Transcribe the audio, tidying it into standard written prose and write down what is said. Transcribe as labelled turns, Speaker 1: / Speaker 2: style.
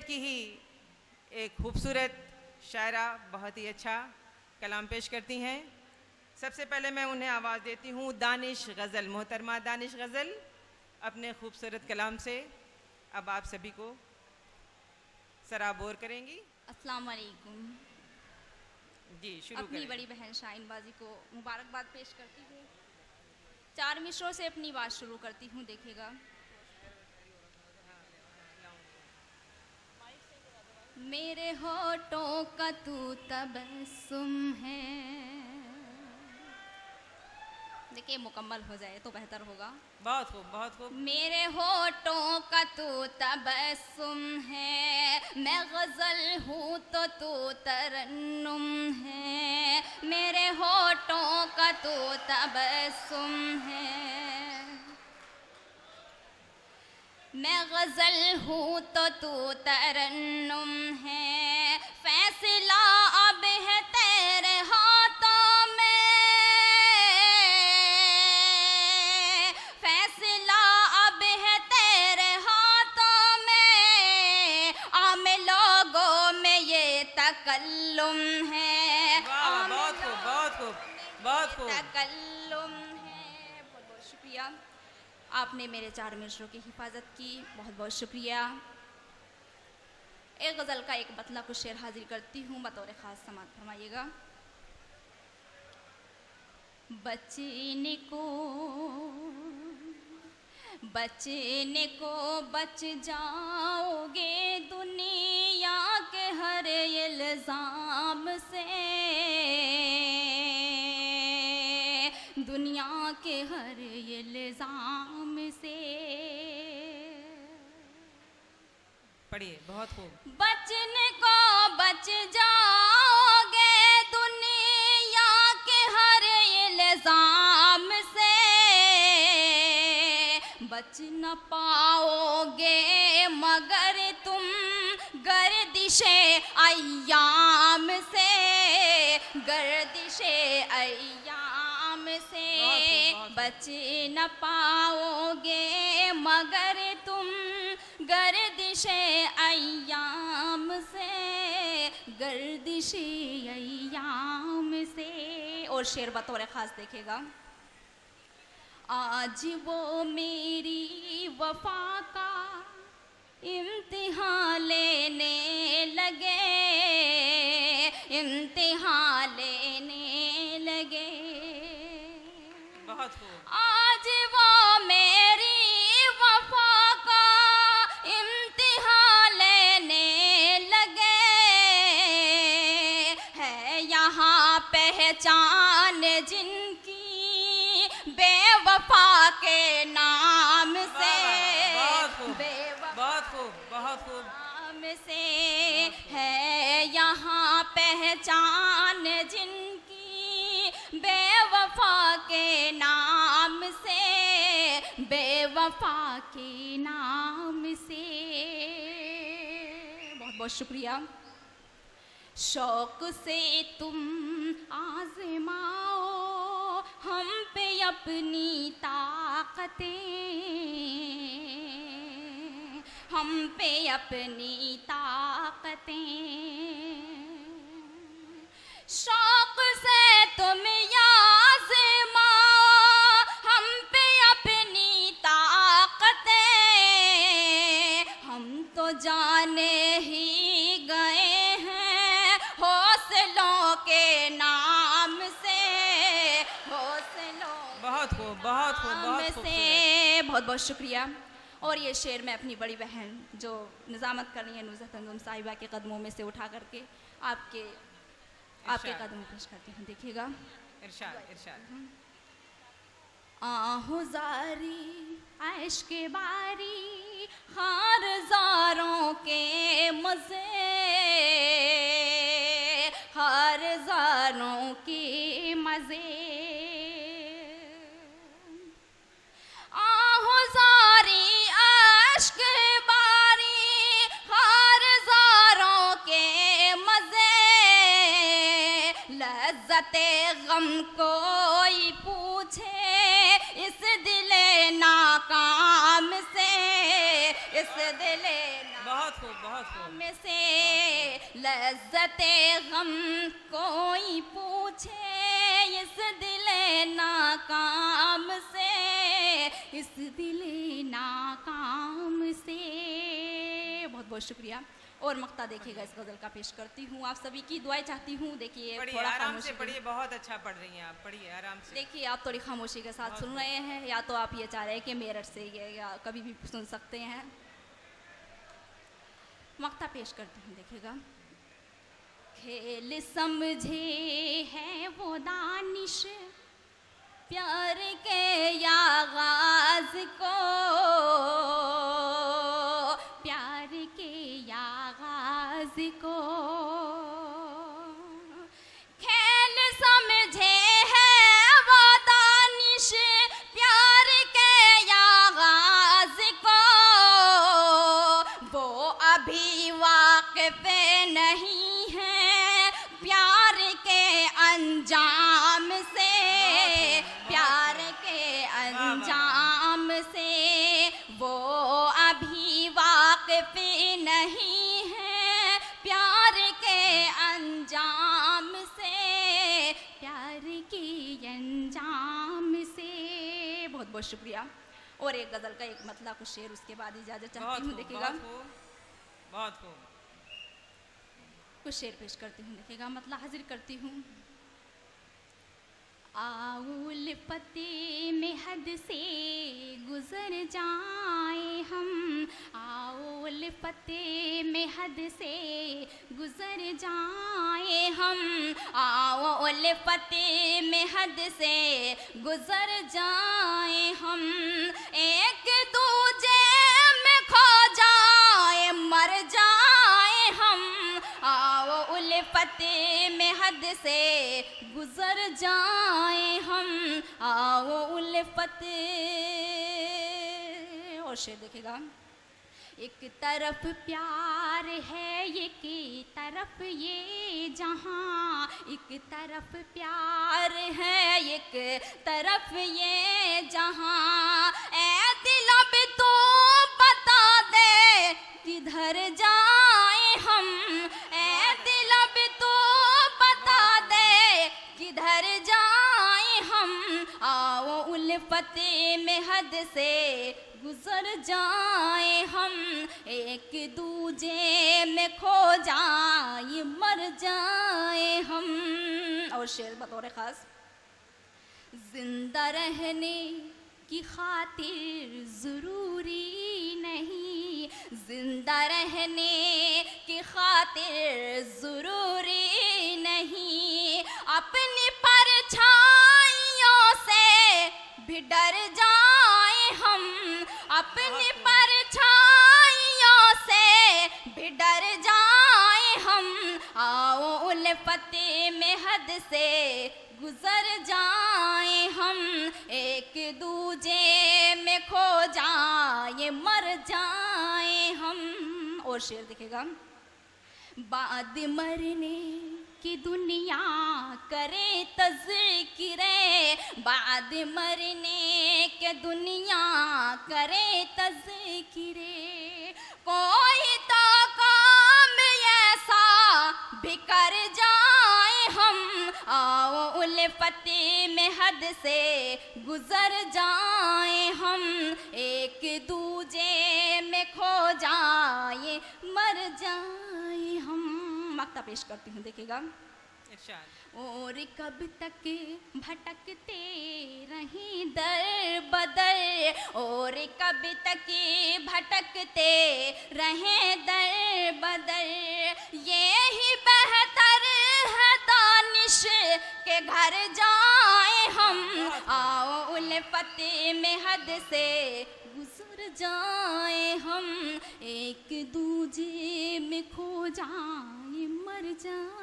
Speaker 1: State की ही एक खूबसूरत शायरा बहुत ही अच्छा कलाम पेश करती हैं। सबसे पहले मैं उन्हें आवाज़ देती हूँ दानिश गज़ल, मोहतरमा दानिश गज़ल अपने खूबसूरत कलाम से अब आप सभी को सराबोर करेंगी।
Speaker 2: अस्सलाम वालेकुम।
Speaker 1: जी शुरू
Speaker 2: अपनी
Speaker 1: करें।
Speaker 2: बड़ी बहन शाहीन बाजी को मुबारकबाद पेश करती हूँ। 4 मिसरों से अपनी बात शुरू करती हूँ, देखिएगा। मेरे होठों का तू तबस्सुम है। देखिए मुकम्मल हो जाए तो बेहतर होगा।
Speaker 1: बहुत खूब, बहुत खूब।
Speaker 2: मेरे होठों का तू तबस्सुम है, मैं गज़ल हूँ तो तू तरन्नुम है। मेरे होठों का तू तबस्सुम है, मैं गज़ल हूँ तो तू तरन्नुम है। फैसला अब है तेरे हाथों में, फैसला अब है तेरे हाथों में। आम लोगों में ये तकल्लुम है।
Speaker 1: वाह, बहुत खूब, बहुत खूब, बहुत खूब।
Speaker 2: तकल्लुम है। बहुत बहुत शुक्रिया, आपने मेरे 4 मिसरों की हिफाजत की, बहुत बहुत शुक्रिया। एक गज़ल का एक बतला कुछ शेर हाजिर करती हूँ, बतौर ख़ास समाअत फरमाइएगा। बचने को बच जाओगे दुनिया के हर इल्ज़ाम से, दुनिया के हर इल्ज़ाम से।
Speaker 1: पढ़िए, बहुत खूब।
Speaker 2: बचने को बच जाओगे दुनिया के हर इल्ज़ाम से, बच न पाओगे मगर तुम गर्दिशे अय्याम से, गर्दिशे अय्याम से। बच न पाओगे मगर तुम गर्दिशे अय्याम से, गर्दिशे अय्याम से। और शेर बतौर ख़ास देखेगा। आज वो मेरी वफा का इम्तिहान लेने लगे, इम्तिहान लेने लगे।
Speaker 1: बहुत खूब।
Speaker 2: आज वो मेरी वफा का इम्तिहान लेने लगे, है यहाँ पहचान जिनकी बेवफा के नाम से,
Speaker 1: बहुत खूब,
Speaker 2: बेवफा
Speaker 1: बहुत खूब, बहुत खूब।
Speaker 2: नाम से। है यहाँ पहचान जिनकी बेवफा के नाम से, बेवफा के नाम से। बहुत बहुत शुक्रिया। शौक से तुम आज़माओ हम पे अपनी ताकतें, हम पे अपनी ताकतें। शौक से तुम आज़माओ हम पे अपनी ताकतें, हम तो जाने ही गए हैं हौसलों के नाम से, हौसलों
Speaker 1: बहुत खूब, बहुत खूब, बहुत खूब
Speaker 2: से। बहुत बहुत शुक्रिया। और ये शेर मैं अपनी बड़ी बहन जो निज़ामत कर रही है नुज़हत अंजुम साहिबा के कदमों में से उठा करके आपके कदमों पेश करती हूँ, देखिएगा।
Speaker 1: इरशाद, इरशाद।
Speaker 2: आहुज़ारी ऐश के बारी खारज़ारों के मज़े, खारज़ारों के मज़े। आहुज़ारी ऐश के बारी खारज़ारों के मज़े, लज़्ज़ते गम कोई पूछे इस दिले नाकाम से, इस दिले
Speaker 1: बहुत खूब, बहुत खूब।
Speaker 2: में से लज्जते गम कोई पूछे इस दिले नाकाम से, इस दिले नाकाम से। बहुत बहुत शुक्रिया। और मक्ता देखिएगा इस गज़ल का पेश करती हूँ, आप सभी की दुआएं चाहती हूँ। देखिए थोड़ा
Speaker 1: आराम से पढ़िए, बहुत अच्छा पढ़ रही हैं आप, पढ़िए आराम से।
Speaker 2: देखिए आप थोड़ी खामोशी के साथ सुन रहे हैं, या तो आप ये चाह रहे हैं कि मेरठ से ये या कभी भी सुन सकते हैं। मक्ता पेश करती हूँ, देखिएगा। खेल समझे है वो दानिश प्यार के आगाज को, प्यार के आगाज को। खेल समझे है वो दानिश प्यार के आगाज को, वो अभी वाक़िफ़ नहीं है प्यार के अंजाम से, प्यार के अंजाम से। वो अभी वाक़िफ़ नहीं है प्यार के अंजाम से, प्यार के अंजाम से। बहुत बहुत शुक्रिया। और एक गज़ल का एक मतलब कुछ शेर उसके बाद इजाज़त चाहती हूँ, देखिएगा।
Speaker 1: बहुत खूब।
Speaker 2: कुछ शेर पेश करती हूँ, देखिएगा, मतलब हाजिर करती हूँ। आउल पते में हद से गुजर जाए हम, आउल पते में हद से गुजर जाए हम, आउल पते में हद से गुजर जाए हम। एक दूजे में खो जाए मर जाए हम, आओ उल्फते में हद से गुजर जाए हम, आओ उल्फते। और शेर देखिएगा। एक तरफ प्यार है एक तरफ ये जहां, एक तरफ प्यार है एक तरफ ये जहां। ऐ दिल अब तू बता दे किधर जाए हम, ऐ दिल अब तू बता दे किधर जाए हम। आओ उल्फते में हद से गुजर जाए हम, एक दूजे में खो जाए मर जाए हम। और शेर बतौर खास। जिंदा रहने की खातिर ज़रूरी नहीं, जिंदा रहने की खातिर ज़रूरी नहीं। अपनी परछाइयों से भी डर जाए हम, अपनी परछाइयों से भी डर जाए हम। आओ उल्फते में हद से गुजर जाए हम, एक दूजे में खो जाए मर जाए हम। और शेर दिखेगा। बाद मरने की दुनिया करे तज़किरे, बाद मरने के दुनिया करे तज़किरे। कोई तो काम ऐसा भी कर जाए हम, आओ उल्फते में हद से गुजर जाए हम, एक दूजे में खो जाए मर जाए हम। मक्ता पेश करती हूँ, देखिएगा। और कब तक भटकते रहें दर बदर, और कब तक भटकते रहें दर बदर। ये ही बेहतर है दानिश के घर जाए हम, आओ उल्फते में हद से गुजर जाए हम, एक दूजे में खो जाए मर जाए।